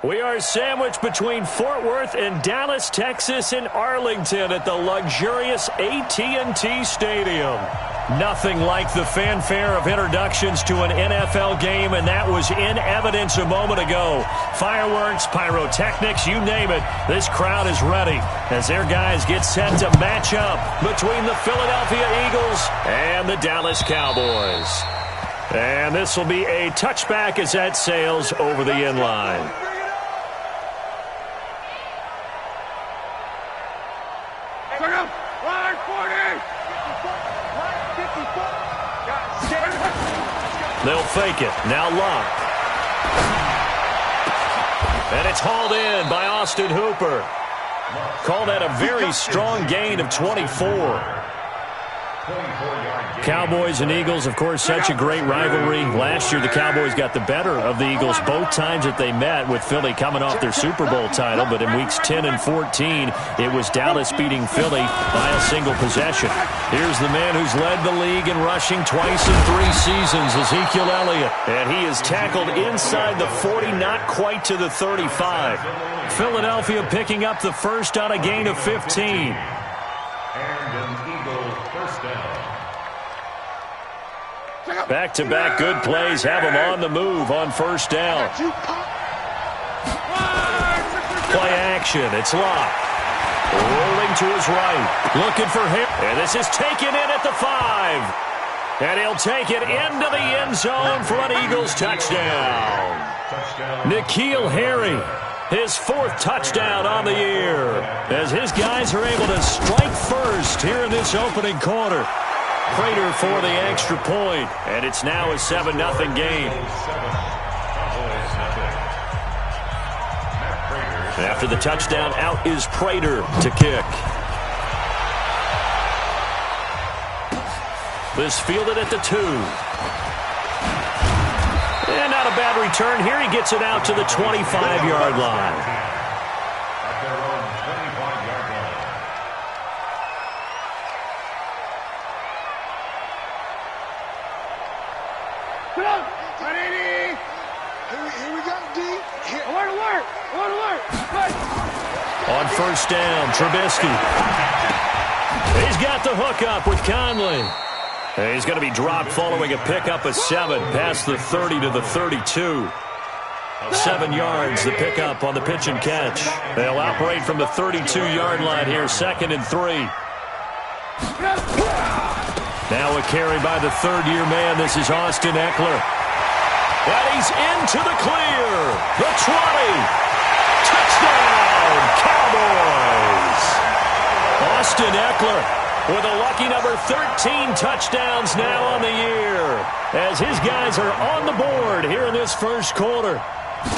We are sandwiched between Fort Worth and Dallas, Texas, and Arlington at the luxurious AT&T Stadium. Nothing like the fanfare of introductions to an NFL game, and that was in evidence a moment ago. Fireworks, pyrotechnics, you name it. This crowd is ready as their guys get set to match up between the Philadelphia Eagles and the Dallas Cowboys. And this will be a touchback as that sails over the end line. They'll fake it. Now Luck. And it's hauled in by Austin Hooper. Called that a very strong gain of 24. Cowboys and Eagles, of course, such a great rivalry. Last year, the Cowboys got the better of the Eagles both times that they met, with Philly coming off their Super Bowl title. But in weeks 10 and 14, it was Dallas beating Philly by a single possession. Here's the man who's led the league in rushing twice in 3 seasons, Ezekiel Elliott. And he is tackled inside the 40, not quite to the 35. Philadelphia picking up the first on a gain of 15. Back-to-back good plays have him on the move on first down. Play action. It's Luck. Rolling to his right. Looking for him. And this is taken in at the 5. And he'll take it into the end zone for an Eagles touchdown. N'Keal Harry, his 4th touchdown on the year, as his guys are able to strike first here in this opening quarter. Prater for the extra point, and it's now a 7-0 game. After the touchdown, out is Prater to kick. This fielded at the 2. And not a bad return here. He gets it out to the 25-yard line. On first down, Trubisky. He's got the hookup with Conley. And he's going to be dropped following a pickup of 7 past the 30 to the 32. 7 yards, the pickup on the pitch and catch. They'll operate from the 32-yard line here, 2nd and 3. Now a carry by the third-year man. This is Austin Eckler. And he's into the clear. The 20. Touchdown, Cowboys! Austin Eckler with a lucky number 13 touchdowns now on the year, as his guys are on the board here in this first quarter.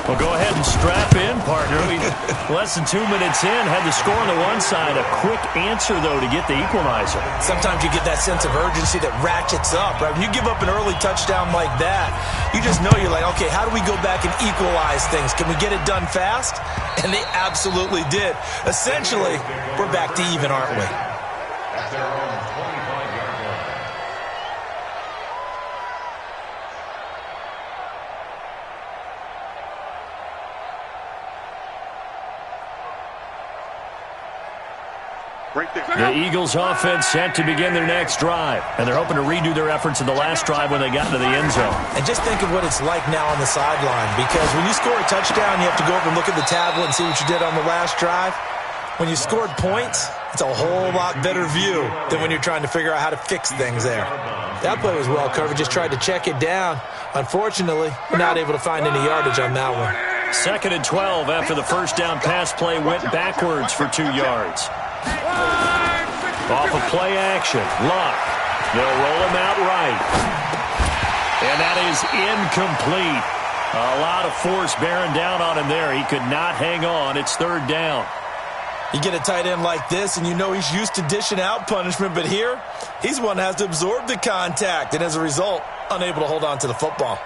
Well, go ahead and strap in, partner. We less than 2 minutes in, had the score on the one side. A quick answer, though, to get the equalizer. Sometimes you get that sense of urgency that ratchets up, right? When you give up an early touchdown like that, you just know you're like, okay, how do we go back and equalize things? Can we get it done fast? And they absolutely did. Essentially, we're back to even, aren't we? The Eagles offense set to begin their next drive, and they're hoping to redo their efforts in the last drive when they got into the end zone. And just think of what it's like now on the sideline, because when you score a touchdown, you have to go over and look at the tablet and see what you did on the last drive. When you scored points, it's a whole lot better view than when you're trying to figure out how to fix things there. That play was well covered, just tried to check it down. Unfortunately, we're not able to find any yardage on that one. 2nd and 12 after the first down pass play went backwards for 2 yards. Off of play action, Luck. They'll roll him out right. And that is incomplete. A lot of force bearing down on him there. He could not hang on. It's 3rd down. You get a tight end like this, and you know he's used to dishing out punishment, but here, he's one that has to absorb the contact, and as a result, unable to hold on to the football.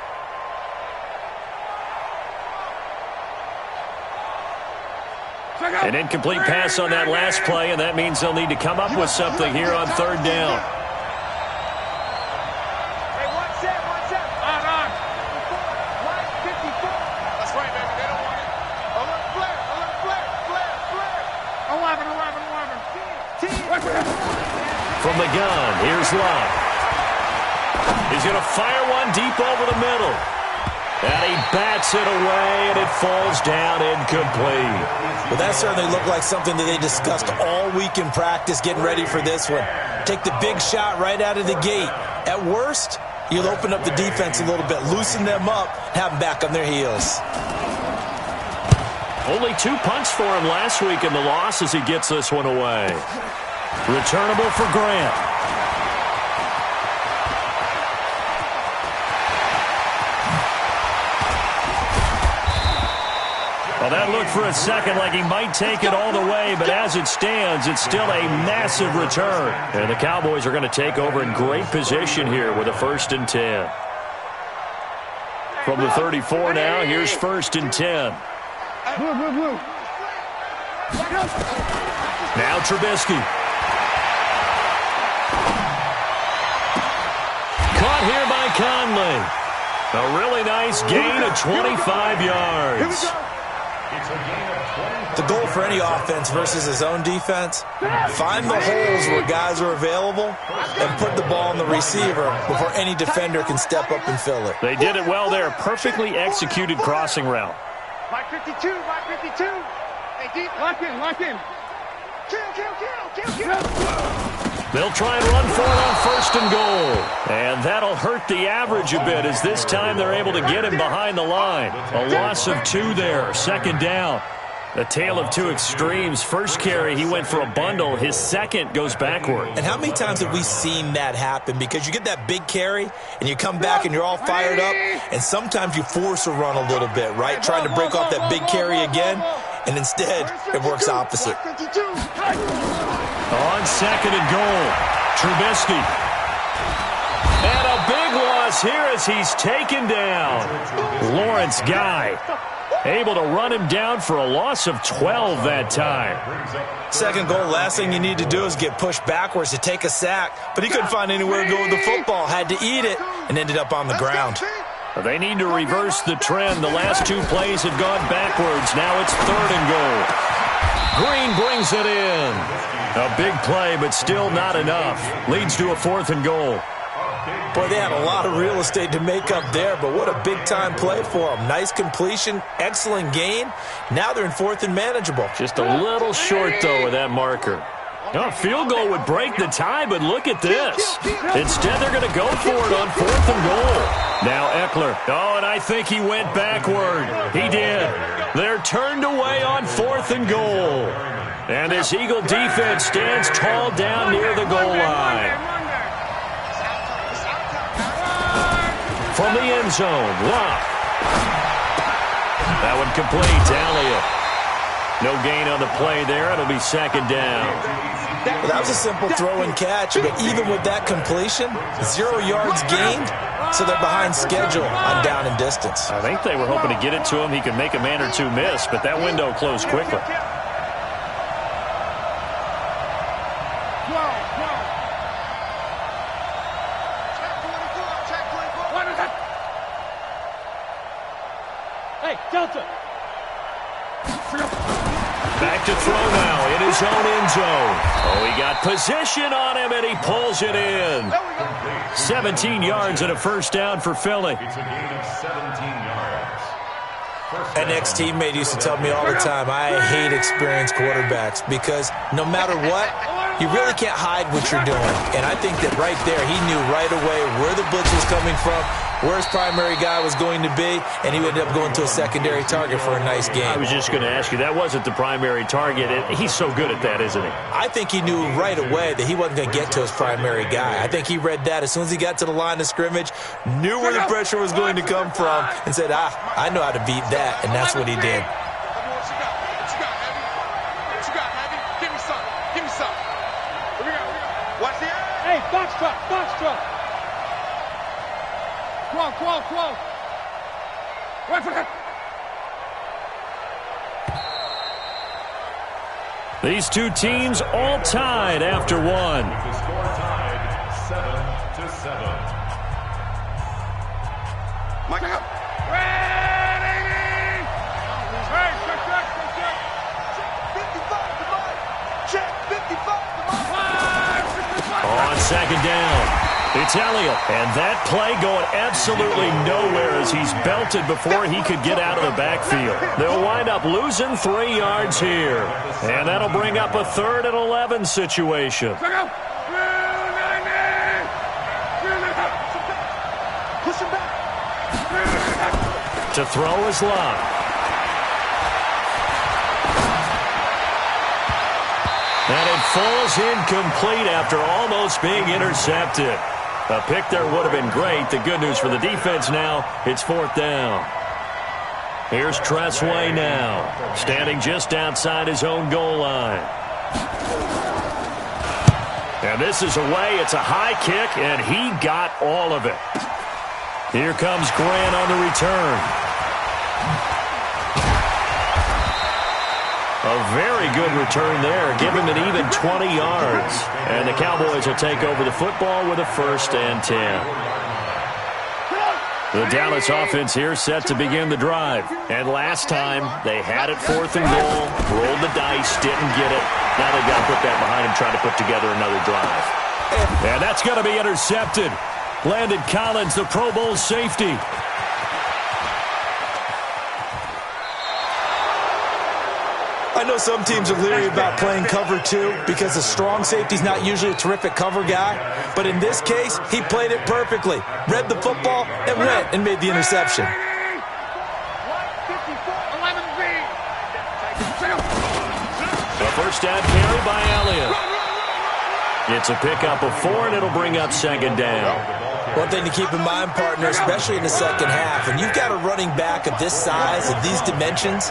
An incomplete pass on that last play, and that means they'll need to come up with something here on 3rd down. Hey, one set. On. Line 54. That's right, baby. They don't want it. From the gun, here's Love. He's going to fire one deep over the middle. And he bats it away, and it falls down incomplete. Well, that certainly looked like something that they discussed all week in practice getting ready for this one. Take the big shot right out of the gate. At worst, you'll open up the defense a little bit, loosen them up, have them back on their heels. Only 2 punts for him last week in the loss as he gets this one away. Returnable for Grant. Well, that looked for a second like he might take it all the way, but as it stands, it's still a massive return. And the Cowboys are going to take over in great position here with a 1st and 10. From the 34 now, here's 1st and 10. Now Trubisky. Caught here by Conley. A really nice gain of 25 yards. The goal for any offense versus his own defense, find the holes where guys are available and put the ball on the receiver before any defender can step up and fill it. They did it well there. Perfectly executed crossing route. Mike 52, Mike 52. Hey, deep. Lock in. Kill. They'll try and run for it on 1st and goal. And that'll hurt the average a bit as this time they're able to get him behind the line. A loss of 2 there, 2nd down. A tale of 2 extremes. First carry, he went for a bundle. His second goes backward. And how many times have we seen that happen? Because you get that big carry, and you come back and you're all fired up, and sometimes you force a run a little bit, right? Trying to break off that big carry again, and instead it works opposite. On 2nd and goal, Trubisky. And a big loss here as he's taken down. Lawrence Guy able to run him down for a loss of 12 that time. 2nd goal, last thing you need to do is get pushed backwards to take a sack. But he couldn't find anywhere to go with the football, had to eat it, and ended up on the ground. They need to reverse the trend. The last 2 plays have gone backwards. Now it's 3rd and goal. Green brings it in. A big play, but still not enough. Leads to a 4th and goal. Boy, they had a lot of real estate to make up there, but what a big-time play for them. Nice completion, excellent gain. Now they're in 4th and manageable. Just a little short, though, with that marker. A field goal would break the tie, but look at this. Instead, they're going to go for it on 4th and goal. Now Eckler. Oh, and I think he went backward. He did. They're turned away on 4th and goal. And this Eagle defense stands tall down near the goal line. From the end zone, Love. That one complete to Elliott. No gain on the play there. It'll be 2nd down. Well, that was a simple throw and catch, but even with that completion, 0 yards gained, so they're behind schedule on down and distance. I think they were hoping to get it to him. He could make a man or 2 miss, but that window closed quickly. Hey, Delta. Back to throw now in his own end zone. Oh, he got position on him, and he pulls it in. 17 yards and a 1st down for Philly. An ex-teammate used to tell me all the time, I hate experienced quarterbacks because no matter what, you really can't hide what you're doing. And I think that right there, he knew right away where the blitz was coming from, where his primary guy was going to be, and he ended up going to a secondary target for a nice game. I was just going to ask you, that wasn't the primary target. He's so good at that, isn't he? I think he knew right away that he wasn't going to get to his primary guy. I think he read that as soon as he got to the line of scrimmage, knew where the pressure was going to come from, and said, I know how to beat that, and that's what he did. Hey, box truck. Come on. Right for that. These 2 teams all tied after 1. The score tied 7-7. Mike, ready! Hey, check. Check 55 to Mike. Check 55 to Mike. second down. It's Elliott, and that play going absolutely nowhere as he's belted before he could get out of the backfield. They'll wind up losing 3 yards here, and that'll bring up a 3rd and 11 situation. Push him back. To throw is Locke. And it falls incomplete after almost being intercepted. A pick there would have been great. The good news for the defense now, it's 4th down. Here's Tressway now, standing just outside his own goal line. And this is away. It's a high kick, and he got all of it. Here comes Grant on the return. A very good return there. Give him an even 20 yards. And the Cowboys will take over the football with a 1st and 10. The Dallas offense here set to begin the drive. And last time, they had it 4th and goal, rolled the dice, didn't get it. Now they've got to put that behind them, trying to put together another drive. And that's going to be intercepted. Landon Collins, the Pro Bowl safety. I know some teams are leery about playing cover 2 because the strong safety's not usually a terrific cover guy. But in this case, he played it perfectly. Read the football and went and made the interception. A 1st down carry by Elliott. It's a pickup of 4, and it'll bring up 2nd down. One thing to keep in mind, partner, especially in the second half, when you've got a running back of this size, of these dimensions,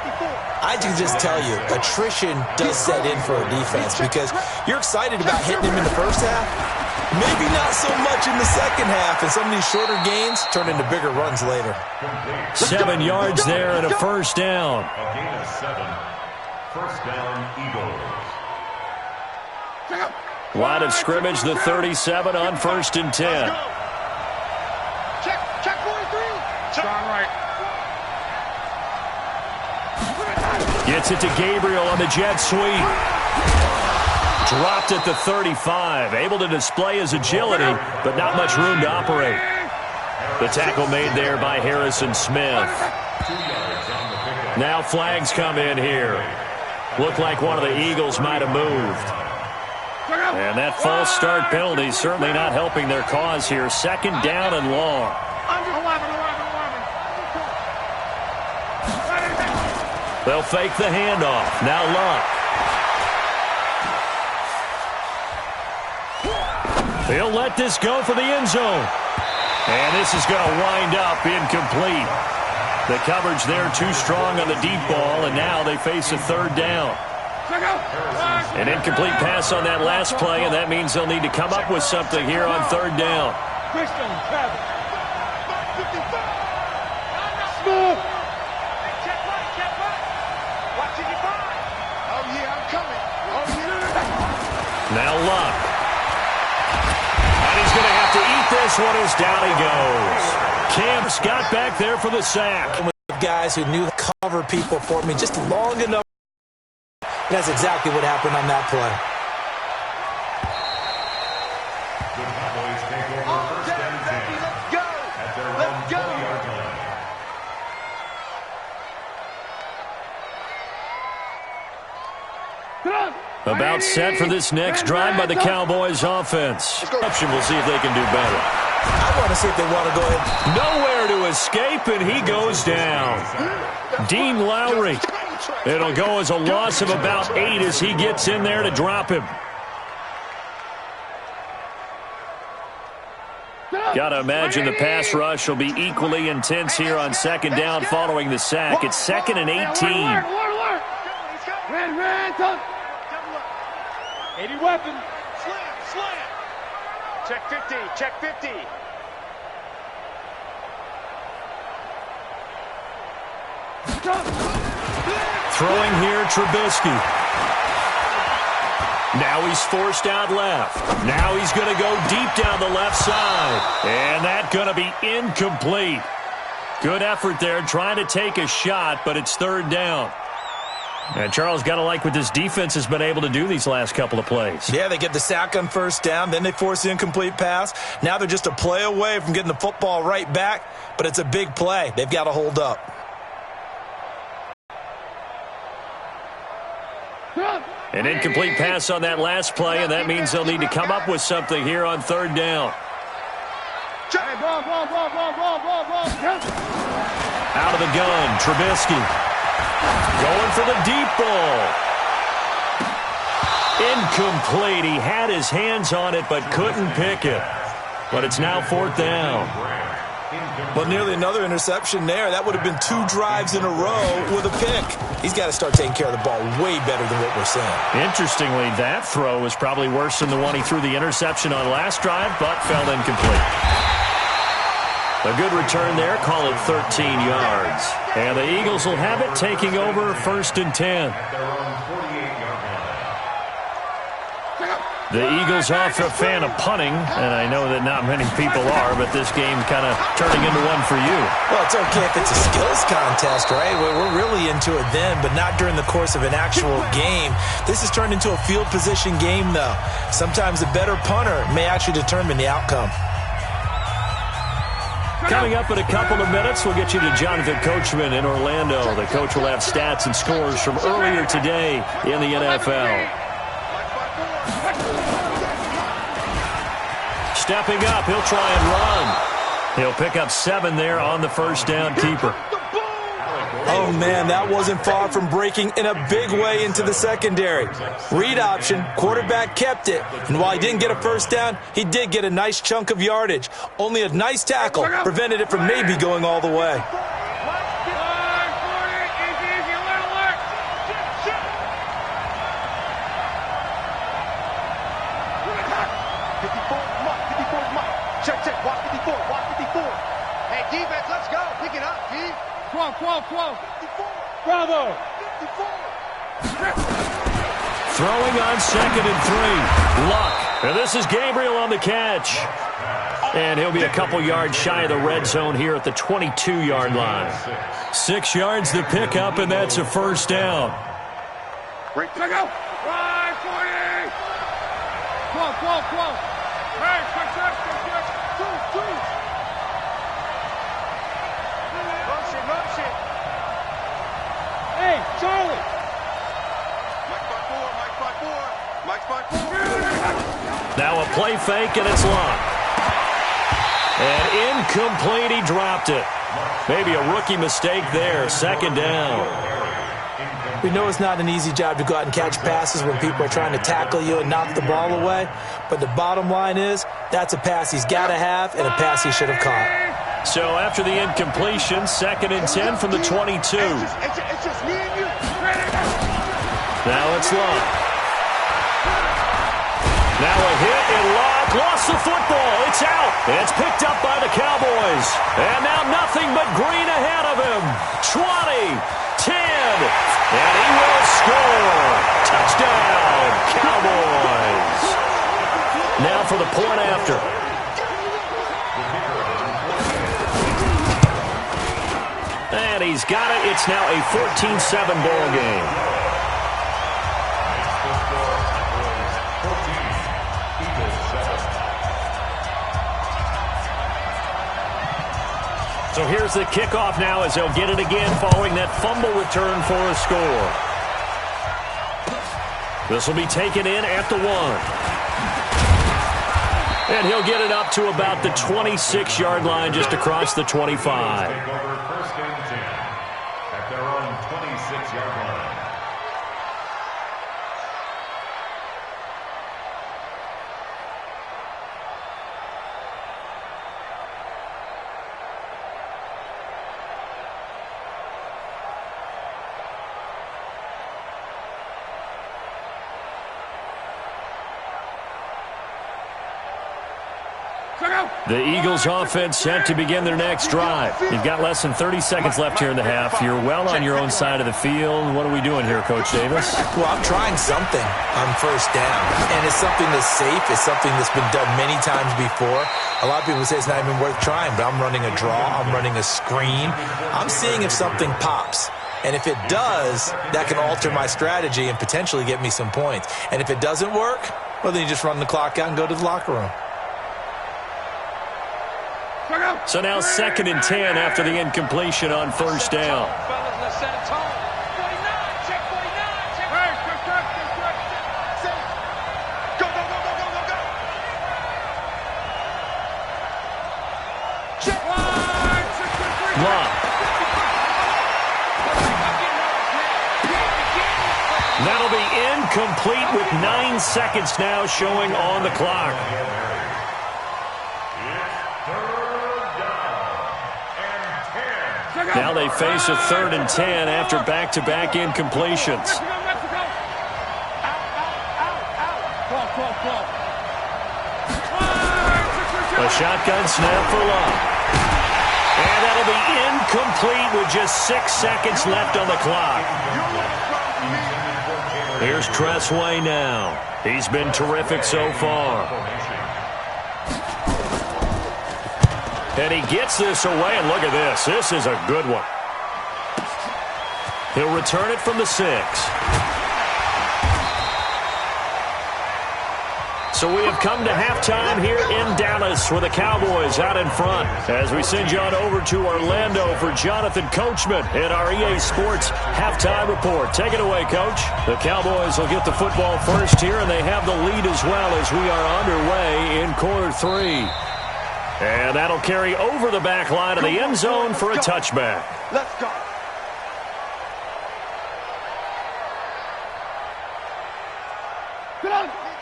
I can just tell you, attrition does set in for a defense because you're excited about hitting him in the first half. Maybe not so much in the second half, and some of these shorter gains turn into bigger runs later. 7 yards there and a 1st down. A gain of 7. 1st down, Eagles. Line of scrimmage, the 37 on 1st and 10. Check 43. Strong right. Gets it to Gabriel on the jet sweep. Dropped at the 35. Able to display his agility, but not much room to operate. The tackle made there by Harrison Smith. Now flags come in here. Looked like one of the Eagles might have moved. And that false start penalty certainly not helping their cause here. 2nd down and long. They'll fake the handoff. Now Locke. He'll let this go for the end zone. And this is going to wind up incomplete. The coverage there too strong on the deep ball, and now they face a 3rd down. An incomplete pass on that last play, and that means they'll need to come up with something here on 3rd down. Now Locke. And he's going to have to eat this one as down he goes. Camp's got back there for the sack. Guys who knew to cover people for me just long enough. That's exactly what happened on that play. The Cowboys take over 1st and 10. At their own 20-yard line. About set for this next drive by the Cowboys offense. We'll see if they can do better. I want to see if they want to go ahead. Nowhere to escape, and he goes down. Dean Lowry. It'll go as a loss of about 8 as he gets in there to drop him. Got to imagine the pass rush will be equally intense here on 2nd down following the sack. It's 2nd and 18. 80 weapon. Slam. Check 50. Check 50. Throwing here, Trubisky. Now he's forced out left. Now he's going to go deep down the left side. And that's going to be incomplete. Good effort there trying to take a shot, but it's 3rd down. And Charles, got to like what this defense has been able to do these last couple of plays. Yeah, they get the sack on first down, then they force the incomplete pass. Now they're just a play away from getting the football right back, but it's a big play. They've got to hold up. An incomplete pass on that last play, and that means they'll need to come up with something here on third down. Out of the gun, Trubisky. Going for the deep ball. Incomplete. He had his hands on it but couldn't pick it. But it's now fourth down. Well, nearly another interception there. That would have been 2 drives in a row with a pick. He's got to start taking care of the ball way better than what we're seeing. Interestingly, that throw was probably worse than the one he threw the interception on last drive, but fell incomplete. A good return there. Call it 13 yards. And the Eagles will have it, taking over first and 10. The Eagles off a fan of punting, and I know that not many people are, but this game kind of turning into one for you. Well, it's okay if it's a skills contest, right? We're really into it then, but not during the course of an actual game. This has turned into a field position game, though. Sometimes the better punter may actually determine the outcome. Coming up in a couple of minutes, we'll get you to Jonathan Coachman in Orlando. The coach will have stats and scores from earlier today in the NFL. Stepping up, he'll try and run. He'll pick up 7 there on the first down keeper. Oh, man, that wasn't far from breaking in a big way into the secondary. Read option, quarterback kept it, and while he didn't get a first down, he did get a nice chunk of yardage. Only a nice tackle prevented it from maybe going all the way. Bravo! Throwing on 2nd and 3. Luck. And this is Gabriel on the catch. And he'll be a couple yards shy of the red zone here at the 22-yard line. 6 yards the pickup, and that's a first down. Right, check out! Right, 40! Come on. Hey, check. 2. Motion. Hey, Charlie! Mike 5-4. Now a play fake, and it's Luck. And incomplete, he dropped it. Maybe a rookie mistake there, 2nd down. We know it's not an easy job to go out and catch passes when people are trying to tackle you and knock the ball away, but the bottom line is that's a pass he's got to have and a pass he should have caught. So after the incompletion, 2nd and 10 from the 22. It's just me and you. Now it's Luck. Now a hit, and Luck lost the football. It's out. It's picked up by the Cowboys. And now nothing but green ahead of him. 20, 10, and he will score. Touchdown, Cowboys. Now for the point after. And he's got it. It's now a 14-7 ball game. So here's the kickoff now as they'll get it again following that fumble return for a score. This will be taken in at the 1. And he'll get it up to about the 26-yard line just across the 25. Take over first and 10 at their own 26-yard line. The Eagles offense set to begin their next drive. You've got less than 30 seconds left here in the half. You're well on your own side of the field. What are we doing here, Coach Davis? Well, I'm trying something on first down, and it's something that's safe. It's something that's been done many times before. A lot of people say it's not even worth trying, but I'm running a draw. I'm running a screen. I'm seeing if something pops. And if it does, that can alter my strategy and potentially get me some points. And if it doesn't work, well, then you just run the clock out and go to the locker room. So now 2nd and 10 after the incompletion on first down. That'll be incomplete with 9 seconds now showing on the clock. Now they face a 3rd and 10 after back-to-back incompletions. A shotgun snap for Love. And that'll be incomplete with just 6 seconds left on the clock. Here's Tressway now. He's been terrific so far. And he gets this away, and look at this. This is a good one. He'll return it from the 6. So we have come to halftime here in Dallas with the Cowboys out in front. As we send you on over to Orlando for Jonathan Coachman in our EA Sports Halftime Report. Take it away, Coach. The Cowboys will get the football first here, and they have the lead as well as we are underway in quarter 3. And that'll carry over the back line of the end zone for a touchback. Let's go.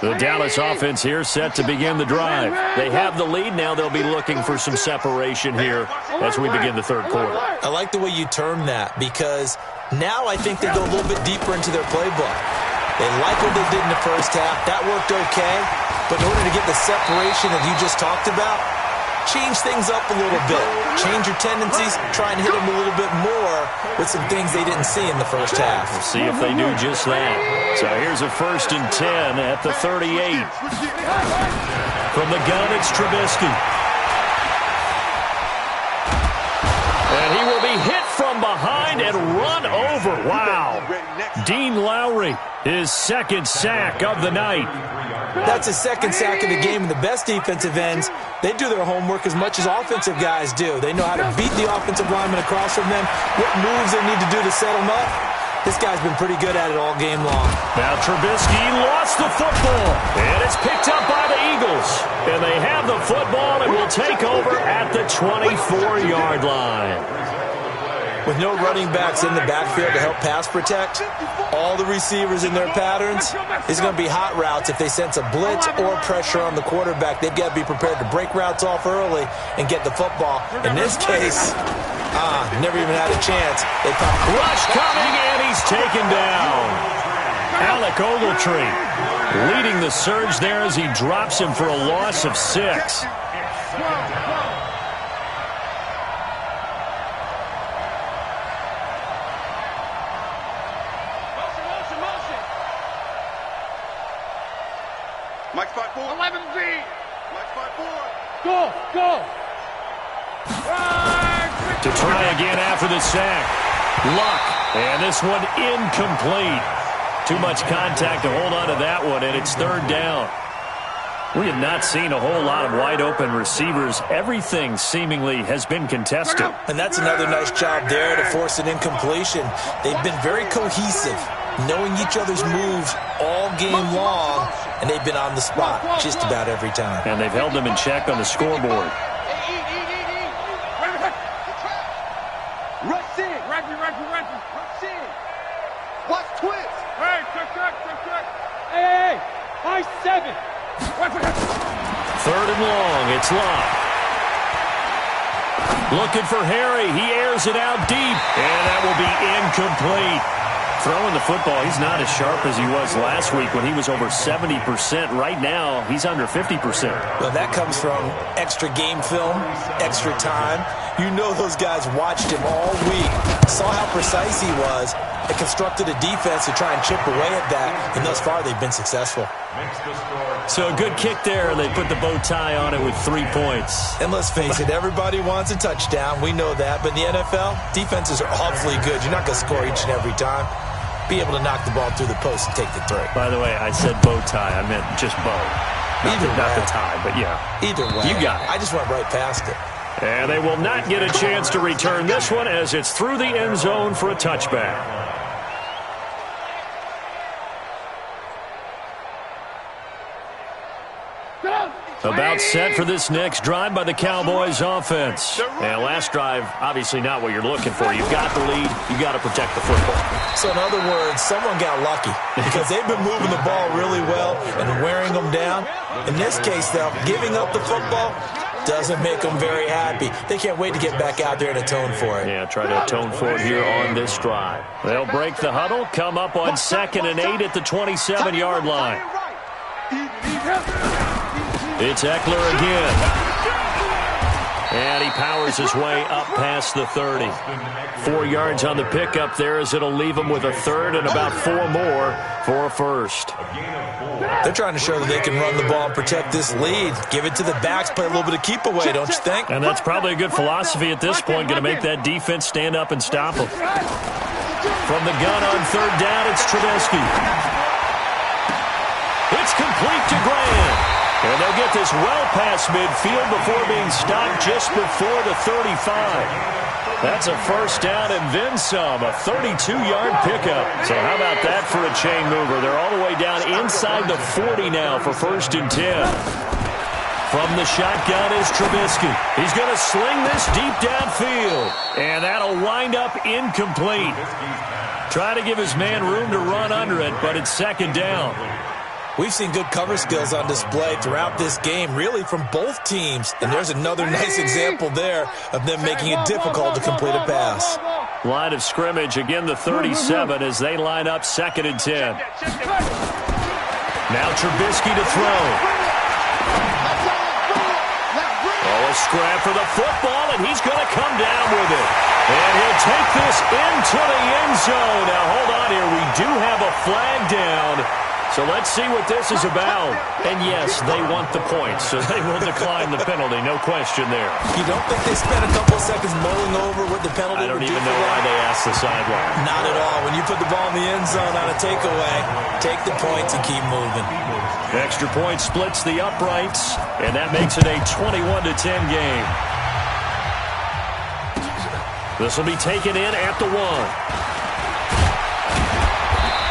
The Dallas offense here set to begin the drive. They have the lead. Now they'll be looking for some separation here as we begin the third quarter. I like the way you term that, because now I think they go a little bit deeper into their playbook. They like what they did in the first half. That worked okay. But in order to get the separation that you just talked about, change things up a little bit. Change your tendencies. Try and hit them a little bit more with some things they didn't see in the first half. We'll see if they do just that. So here's a 1st and 10 at the 38. From the gun, it's Trubisky. And he will be hit from behind and run over. Wow. Dean Lowry, his 2nd sack of the night. That's his 2nd sack of the game, and the best defensive ends, they do their homework as much as offensive guys do. They know how to beat the offensive lineman across from them, what moves they need to do to set them up. This guy's been pretty good at it all game long. Now Trubisky lost the football, and it's picked up by the Eagles. And they have the football and will take over at the 24-yard line. With no running backs in the backfield to help pass protect, all the receivers in their patterns, it's going to be hot routes. If they sense a blitz or pressure on the quarterback, they've got to be prepared to break routes off early and get the football. In this case, never even had a chance. They pop rush coming, and he's taken down. Alec Ogletree leading the surge there as he drops him for a loss of 6. Mike's 5-4. 11B. Mike's 5-4. Go. To try again after the sack. Luck. And this one incomplete. Too much contact to hold on to that one, and it's 3rd down. We have not seen a whole lot of wide-open receivers. Everything seemingly has been contested. And that's another nice job there to force an incompletion. They've been very cohesive, knowing each other's moves all game long, and they've been on the spot just about every time. And they've held them in check on the scoreboard. Rush in. Rush in. Watch twist. Hey, check. Hey. High 7. 3rd and long. It's Love. Looking for Harry. He airs it out deep. And that will be incomplete. Throwing the football, he's not as sharp as he was last week when he was over 70%. Right now, he's under 50%. Well, that comes from extra game film, extra time. You know those guys watched him all week, saw how precise he was, and constructed a defense to try and chip away at that, and thus far they've been successful. So a good kick there, and they put the bow tie on it with 3 points. And let's face it, everybody wants a touchdown. We know that. But in the NFL, defenses are awfully good. You're not going to score each and every time. Be able to knock the ball through the post and take the three. By the way, I said bow tie. I meant just bow. Not the tie, but yeah. Either way. You got it. I just went right past it. And they will not get a chance to return this one as it's through the end zone for a touchback. About set for this next drive by the Cowboys offense. And last drive, obviously not what you're looking for. You've got the lead. You've got to protect the football. So in other words, someone got lucky because they've been moving the ball really well and wearing them down. In this case, though, giving up the football doesn't make them very happy. They can't wait to get back out there and atone for it. Yeah, try to atone for it here on this drive. They'll break the huddle, come up on 2nd and 8 at the 27-yard line. It's Eckler again. And he powers his way up past the 30. 4 yards on the pickup there as it'll leave him with a third and about 4 more for a first. They're trying to show that they can run the ball and protect this lead. Give it to the backs, play a little bit of keep away, don't you think? And that's probably a good philosophy at this point, going to make that defense stand up and stop them. From the gun on 3rd down, it's Trubisky. It's complete to Graham. And they'll get this well past midfield before being stopped just before the 35. That's a first down and then some, a 32-yard pickup. So how about that for a chain mover? They're all the way down inside the 40 now for 1st and 10. From the shotgun is Trubisky. He's going to sling this deep downfield. And that'll wind up incomplete. Try to give his man room to run under it, but it's 2nd down. We've seen good cover skills on display throughout this game, really from both teams. And there's another nice example there of them making it difficult to complete a pass. Line of scrimmage, again the 37 as they line up 2nd and 10. Now Trubisky to throw. Oh, a scrap for the football, and he's going to come down with it. And he'll take this into the end zone. Now, hold on here. We do have a flag down. So let's see what this is about. And yes, they want the points, so they will decline the penalty. No question there. You don't think they spent a couple of seconds mulling over what the penalty would do? I don't even know why they asked the sideline. Not at all. When you put the ball in the end zone on a takeaway, take the points and keep moving. Extra point splits the uprights, and that makes it a 21-10 game. This will be taken in at the 1.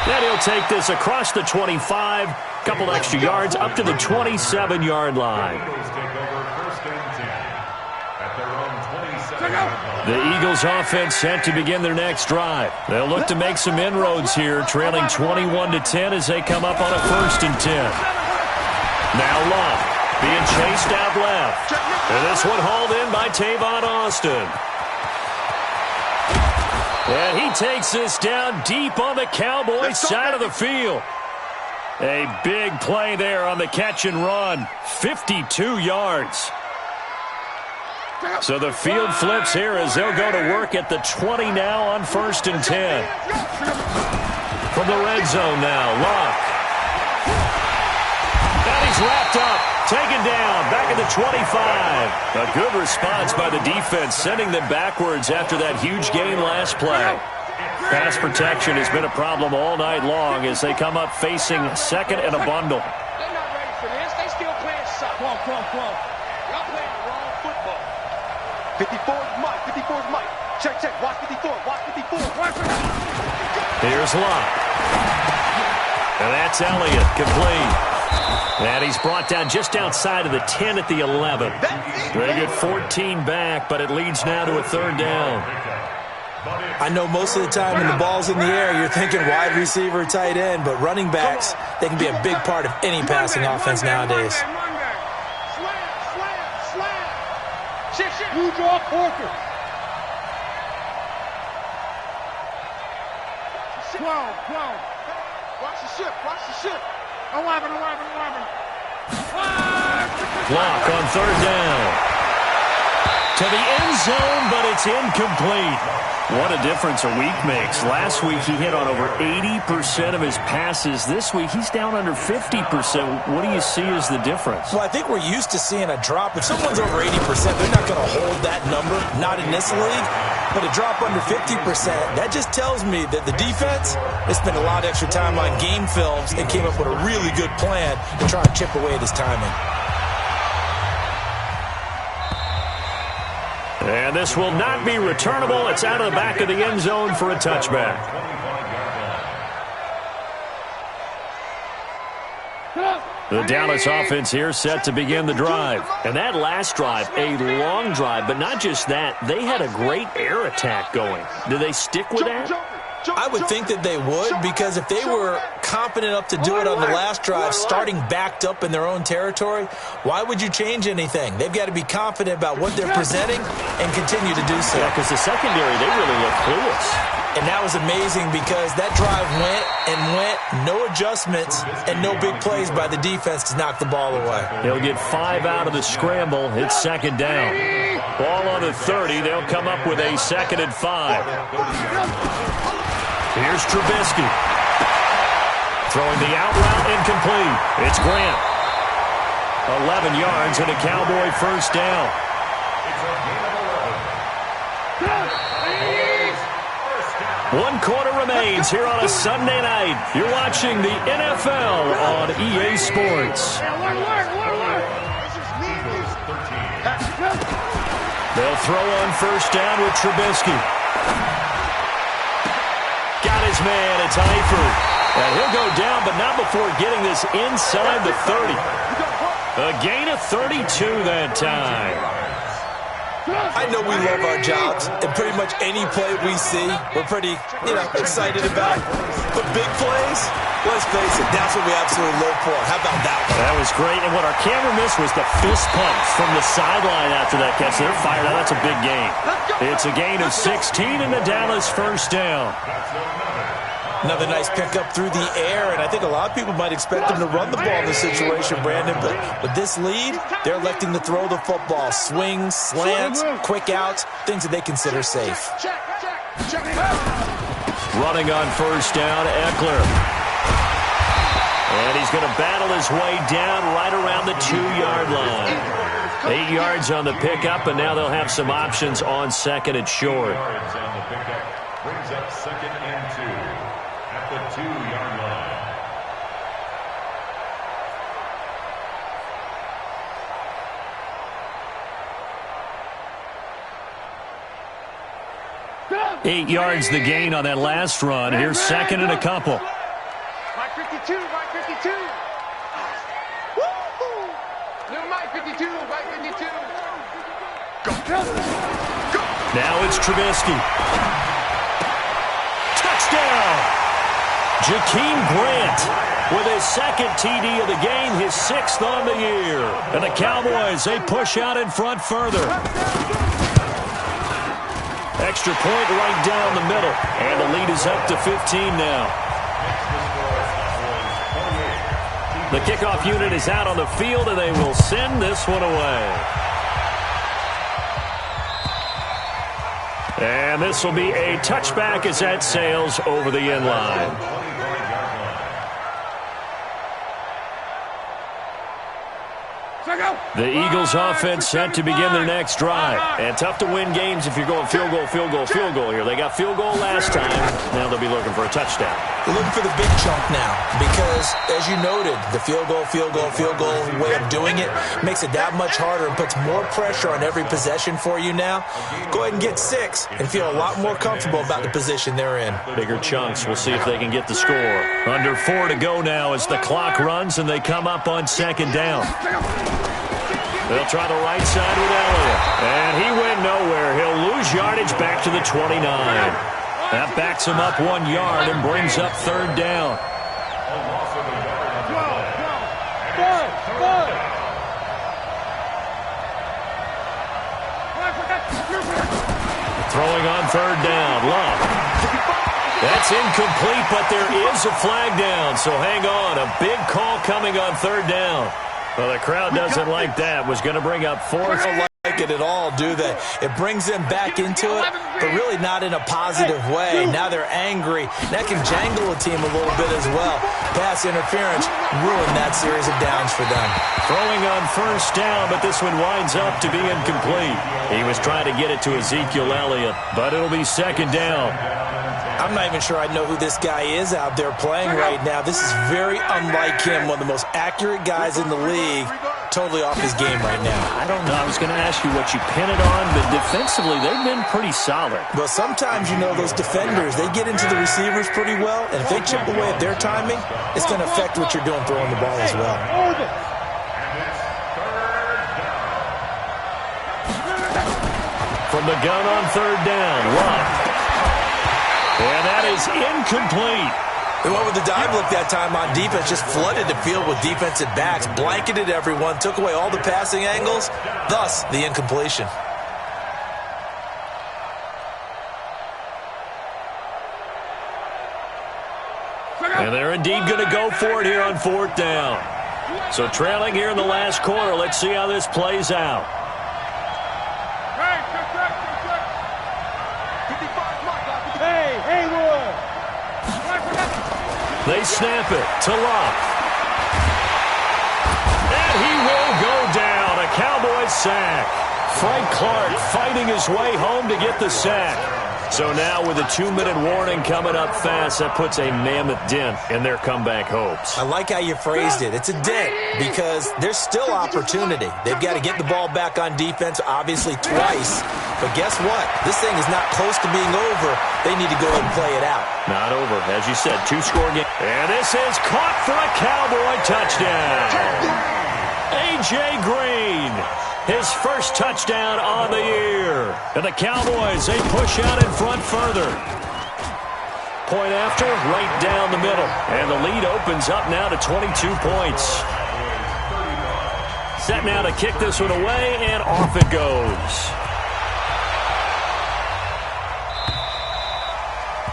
Then he'll take this across the 25, couple extra yards up to the 27-yard line. The Eagles offense set to begin their next drive. They'll look to make some inroads here, trailing 21-10 as they come up on a 1st and 10. Now Love being chased out left. And this one hauled in by Tavon Austin. And he takes this down deep on the Cowboys side of the field. A big play there on the catch and run. 52 yards. So the field flips here as they'll go to work at the 20 now on 1st and 10. From the red zone now, Locke. And he's wrapped up. Taken down, back at the 25. A good response by the defense, sending them backwards after that huge gain last play. Pass protection has been a problem all night long as they come up facing 2nd and a bundle. They're not ready for this. They still playing soccer. Come on. Y'all playing the wrong football. 54's Mike. 54's Mike. Check. Watch 54. Watch 54. Here's Locke. And that's Elliott, complete. And he's brought down just outside of the 10 at the 11. Very good 14 back, but it leads now to a 3rd down. I know most of the time when the ball's in the air, you're thinking wide receiver, tight end, but running backs, they can be a big part of any passing offense nowadays. Slam. You draw Porter. 12. Watch the ship. 11. Block on 3rd down. to the end zone, but it's incomplete. What a difference a week makes. Last week he hit on over 80% of his passes. This week he's down under 50%. What do you see as the difference? Well, I think we're used to seeing a drop. If someone's over 80%, they're not going to hold that number, not in this league. But a drop under 50%, that just tells me that the defense, they spent a lot of extra time on game films and came up with a really good plan to try and chip away at his timing. And this will not be returnable. It's out of the back of the end zone for a touchback. The Dallas offense here set to begin the drive. And that last drive, a long drive, but not just that. They had a great air attack going. Do they stick with that? I would think that they would, because if they were confident enough to do it on the last drive, starting backed up in their own territory, why would you change anything? They've got to be confident about what they're presenting and continue to do so. Yeah, because the secondary, they really look clueless. And that was amazing because that drive went and went, no adjustments, and no big plays by the defense to knock the ball away. They'll get 5 out of the scramble. It's second down. Ball on the 30. They'll come up with a 2nd and 5. Here's Trubisky. Throwing the out route incomplete. It's Grant. 11 yards and a Cowboy first down. One quarter remains here on a Sunday night. You're watching the NFL on EA Sports. They'll throw on first down with Trubisky. Got his man. It's Eifert. And he'll go down, but not before getting this inside the 30. A gain of 32 that time. I know we love our jobs, and pretty much any play we see, we're pretty, excited about. But big plays, let's face it, that's what we absolutely live for. How about that one? That was great, and what our camera missed was the fist pump from the sideline after that catch. They're fired out. That's a big gain. It's a gain of 16 in the Dallas first down. Another nice pickup through the air, and I think a lot of people might expect them to run the ball in this situation, Brandon. But with this lead, they're electing to throw the football. Swings, slants, quick outs, things that they consider safe. Running on first down, Eckler. And he's going to battle his way down right around the 2-yard line. 8 yards on the pickup, and now they'll have some options on 2nd and short. Brings up 2nd and 2 at the 2-yard line. Eight yards the gain on that last run. Here's 2nd and a couple. Mike 52, Mike 52. Woo-hoo. Little Mike 52, Mike 52. Go. Now it's Trubisky. Touchdown! Jakeem Grant with his 2nd TD of the game, his 6th on the year. And the Cowboys, they push out in front further. Extra point right down the middle. And the lead is up to 15 now. The kickoff unit is out on the field, and they will send this one away. And this will be a touchback as that sails over the end line. The Eagles offense set to begin their next drive. And tough to win games if you're going field goal here. They got field goal last time. Now they'll be looking for a touchdown. They're looking for the big chunk now because, as you noted, the field goal way of doing it makes it that much harder and puts more pressure on every possession for you now. Go ahead and get 6 and feel a lot more comfortable about the position they're in. Bigger chunks. We'll see if they can get the score. Under 4 to go now as the clock runs and they come up on 2nd down. They'll try the right side with Elliott. And he went nowhere. He'll lose yardage back to the 29. That backs him up 1 yard and brings up 3rd down. Throwing on 3rd down. Love. That's incomplete, but there is a flag down. So hang on. A big call coming on 3rd down. Well, the crowd doesn't like that. Was going to bring up 4th. Like like it at all, do they? It brings them back into it, but really not in a positive way. Now they're angry. That can jangle a team a little bit as well. Pass interference ruined that series of downs for them. Throwing on first down, but this one winds up to be incomplete. He was trying to get it to Ezekiel Elliott, but it'll be second down. I'm not even sure I know who this guy is out there playing right now. This is very unlike him, one of the most accurate guys in the league. Totally off his game right now. I don't know. I was going to ask you what you pin it on, but defensively, they've been pretty solid. Well, sometimes, you know, those defenders, they get into the receivers pretty well, and if they chip away at their timing, it's going to affect what you're doing throwing the ball as well. From the gun on third down, Love. And that is incomplete. They went with the dive look that time on defense, just flooded the field with defensive backs, blanketed everyone, took away all the passing angles, thus the incompletion. And they're indeed going to go for it here on fourth down. So trailing here in the last quarter, let's see how this plays out. They snap it to Love. And he will go down. A Cowboys sack. Frank Clark fighting his way home to get the sack. So now with a 2-minute warning coming up fast, that puts a mammoth dent in their comeback hopes. I like how you phrased it. It's a dent because there's still opportunity. They've got to get the ball back on defense, obviously twice. But guess what? This thing is not close to being over. They need to go ahead and play it out. Not over. As you said, 2-score game. And this is caught for a Cowboy touchdown. A.J. Green. His first touchdown on the year. And the Cowboys, they push out in front further. Point after, right down the middle. And the lead opens up now to 22 points. Set now to kick this one away, and off it goes.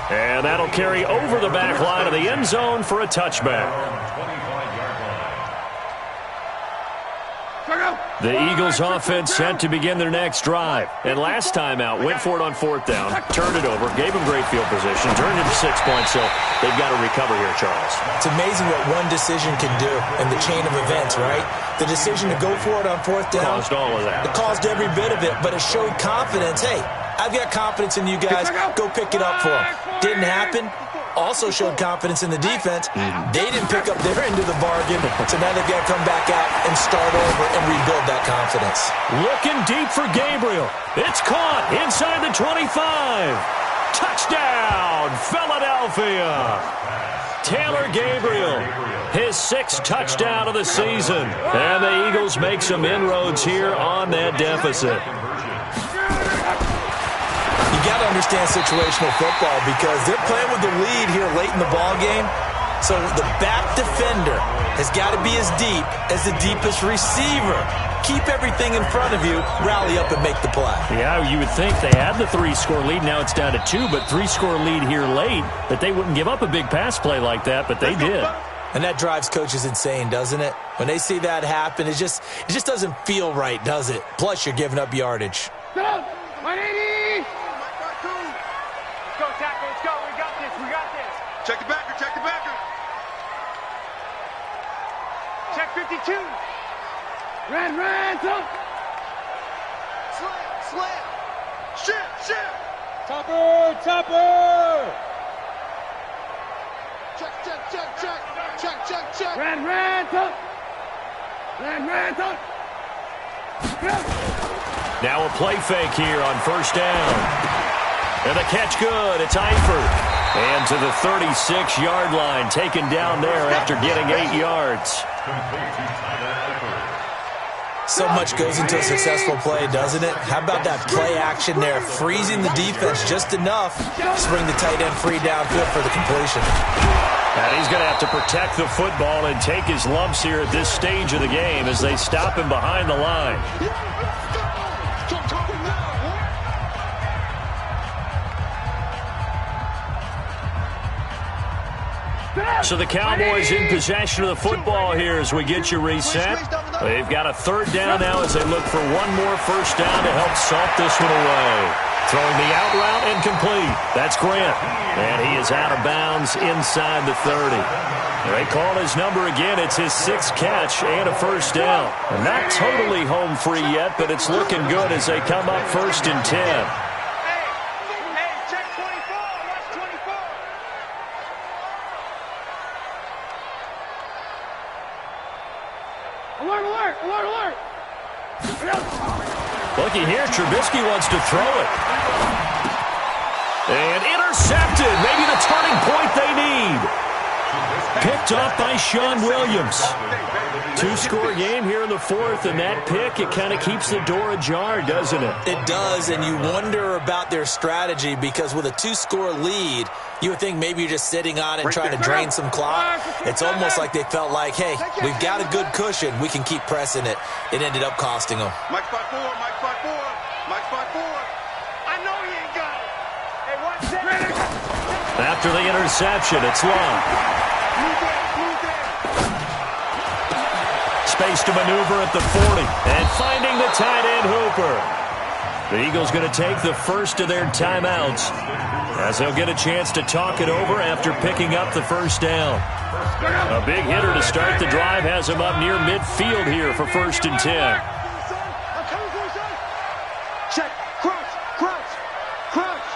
And that'll carry over the back line of the end zone for a touchback. The Eagles offense set to begin their next drive. And last time out, went for it on fourth down, turned it over, gave them great field position, turned it to 6 points, so they've got to recover here, Charles. It's amazing what one decision can do in the chain of events, right? The decision to go for it on fourth down. Caused all of that. It caused every bit of it, but it showed confidence. Hey, I've got confidence in you guys. Go pick it up for them. Didn't happen. Also showed confidence in the defense. They didn't pick up their end of the bargain, so now they've got to come back out and start over and rebuild that confidence. Looking deep for Gabriel. It's caught inside the 25. Touchdown, Philadelphia. Taylor Gabriel, his 6th touchdown of the season. And the Eagles make some inroads here on that deficit. You got to understand situational football because they're playing with the lead here late in the ball game. So the back defender has got to be as deep as the deepest receiver. Keep everything in front of you, rally up and make the play. Yeah, you would think they had the 3-score lead. Now it's down to 2, but 3-score lead here late, that they wouldn't give up a big pass play like that, but they did. And that drives coaches insane, doesn't it? When they see that happen, it just doesn't feel right, does it? Plus, you're giving up yardage. Go, 180! Let's go, tackle, let's go. We got this, we got this. Check the backer, check the backer. Check 52. Ran, top. Slam. Shit. Topper. Check. Ran, top. Now a play fake here on first down. And the catch good. It's Eifert. And to the 36-yard line, taken down there after getting 8 yards. So much goes into a successful play, doesn't it? How about that play action there, freezing the defense just enough to bring the tight end free downfield for the completion. And he's going to have to protect the football and take his lumps here at this stage of the game as they stop him behind the line. So the Cowboys in possession of the football here as we get you reset. They've got a third down now as they look for one more first down to help salt this one away. Throwing the out route and complete. That's Grant. And he is out of bounds inside the 30. They call his number again. It's his 6th catch and a first down. Not totally home free yet, but it's looking good as they come up 1st and 10. Looky here, Trubisky wants to throw it. And intercepted. Maybe the turning point they need. Picked off by Sean Williams. 2-score game here in the 4th, and that pick, it kind of keeps the door ajar, doesn't it? It does, and you wonder about their strategy because with a 2-score lead, you would think maybe you're just sitting on it and trying to drain some clock. It's almost like they felt like, hey, we've got a good cushion. We can keep pressing it. It ended up costing them. Mike 5-4, Mike 5-4, Mike 5-4. I know he ain't got it. Hey, watch that. After the interception, it's long. Space to maneuver at the 40. And finding the tight end Hooper. The Eagles going to take the first of their timeouts as they'll get a chance to talk it over after picking up the first down. A big hitter to start the drive has him up near midfield here for 1st and 10. Check. Crouch. Crouch. Crouch.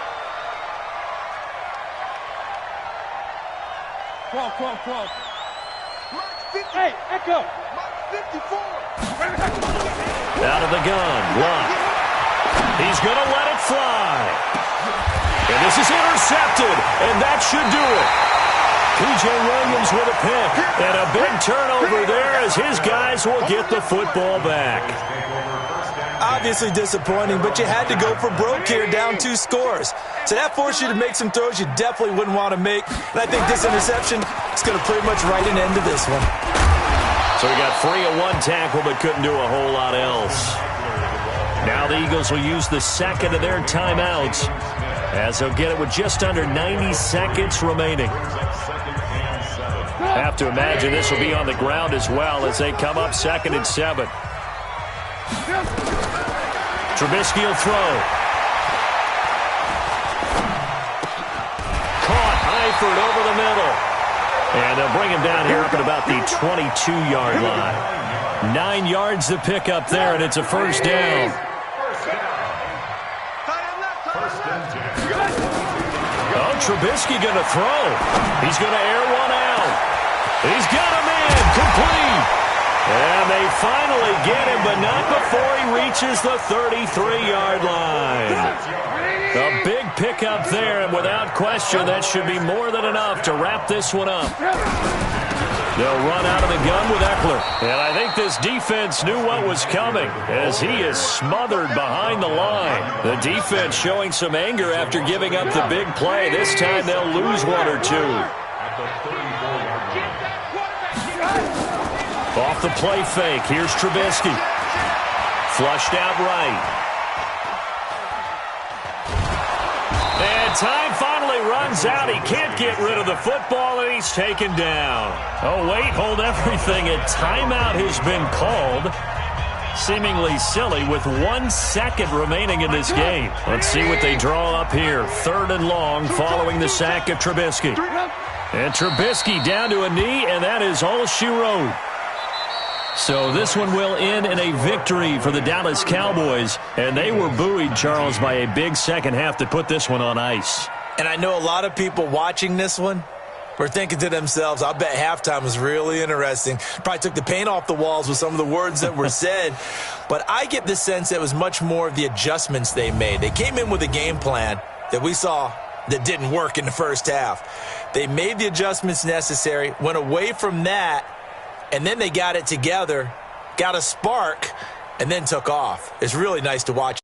Crawl. Hey, Echo. 54. Out of the gun. Block. He's going to let it fly. And this is intercepted. And that should do it. P.J. Williams with a pick. And a big turnover there as his guys will get the football back. Obviously disappointing, but you had to go for broke here, down 2 scores. So that forced you to make some throws you definitely wouldn't want to make. And I think this interception is going to pretty much write an end to this one. So he got free of 1 tackle but couldn't do a whole lot else. Now the Eagles will use the second of their timeouts as they'll get it with just under 90 seconds remaining. Have to imagine this will be on the ground as well as they come up 2nd and 7. Trubisky will throw. Caught Eifert over the middle. And they'll bring him down here up at about the 22-yard line. 9 yards to pick up there, and it's a first down. Oh, Trubisky going to throw. He's going to air one out. He's got him in. Complete. And they finally get him, but not before he reaches the 33-yard line. A big pickup there, and without question, that should be more than enough to wrap this one up. They'll run out of the gun with Eckler. And I think this defense knew what was coming as he is smothered behind the line. The defense showing some anger after giving up the big play. This time they'll lose 1 or 2. Off the play fake, here's Trubisky. Flushed out right. And time finally runs out. He can't get rid of the football, and he's taken down. Oh, wait, hold everything. A timeout has been called. Seemingly silly with 1 second remaining in this game. Let's see what they draw up here. 3rd and long following the sack of Trubisky. And Trubisky down to a knee, and that is all she wrote. So this one will end in a victory for the Dallas Cowboys. And they were buoyed, Charles, by a big second half to put this one on ice. And I know a lot of people watching this one were thinking to themselves, I bet halftime was really interesting. Probably took the paint off the walls with some of the words that were said. But I get the sense that it was much more of the adjustments they made. They came in with a game plan that we saw that didn't work in the first half. They made the adjustments necessary, went away from that, and then they got it together, got a spark, and then took off. It's really nice to watch.